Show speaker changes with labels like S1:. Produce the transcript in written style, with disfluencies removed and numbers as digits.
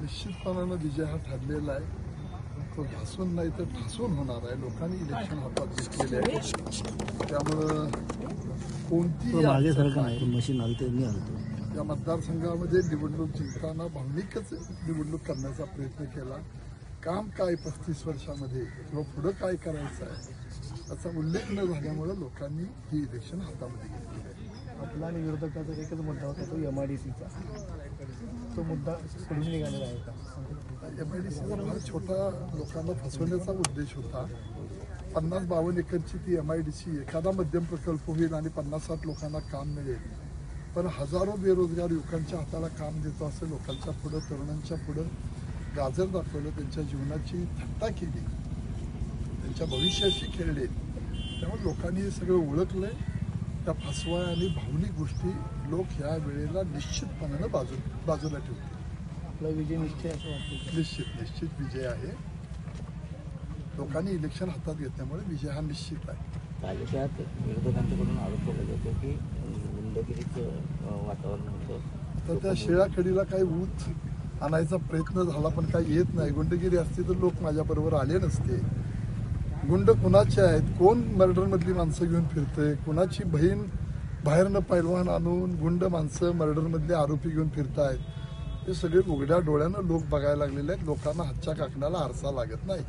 S1: निश्चितपणानं विजय हा ठरलेला आहे. तो भासून नाही तर ठासून होणार आहे. लोकांनी इलेक्शन हातात घेतलेले आहे. त्यामुळं कोणतीही
S2: मशीन
S1: या मतदारसंघामध्ये निवडणूक जिंकताना भावनिकच निवडणूक करण्याचा प्रयत्न केला. काम काय 35 वर्षामध्ये किंवा पुढं काय करायचं आहे याचा उल्लेख न झाल्यामुळे लोकांनी ही इलेक्शन हातामध्ये घेतली आहे.
S2: आपला आणि विरोधकाचा एकच मुद्दा होता तो MIDCचा. तो मुद्दा सोडून निघालेला आहे का?
S1: MIDCचा फार छोटा लोकांना फसवण्याचा उद्देश होता. 50-52 एकरची ती MIDC एखादा मध्यम प्रकल्प होईल आणि 50-60 लोकांना काम मिळेल, पण हजारो बेरोजगार युवकांच्या हाताला काम देतो असं लोकांच्या पुढं, तरुणांच्या पुढं गाजर दाखवलं, त्यांच्या जीवनाची थट्टा केली, त्यांच्या भविष्याशी खेळले. त्यामुळे लोकांनी हे सगळं ओळखलंय. त्या फसवा आणि भावनिक गोष्टी लोक ह्या वेळेला निश्चितपणानं बाजूला ठेवतील.
S2: आपला विजय निश्चय असं वाटतं?
S1: निश्चित विजय आहे. लोकांनी इलेक्शन हातात घेतल्यामुळे विजय हा निश्चित आहे.
S3: तालुक्यात विरोधकांकडून आरोप केला जातो की गुंडगिरीचं वातावरण होतं.
S1: तर त्या शिळाखडीला काही ऊत आणायचा प्रयत्न झाला पण काही येत नाही. गुंडगिरी असती तर लोक माझ्याबरोबर आले नसते. गुंड कुणाचे आहेत, कोण मर्डरमधली माणसं घेऊन फिरतंय, कुणाची बहीण बाहेरनं पैलवान आणून गुंड माणसं मर्डरमधले आरोपी घेऊन फिरतायत, हे सगळे उघड्या डोळ्यानं लोक बघायला लागलेले आहेत. लोकांना हातच्या काकणाला आरसा लागत नाही.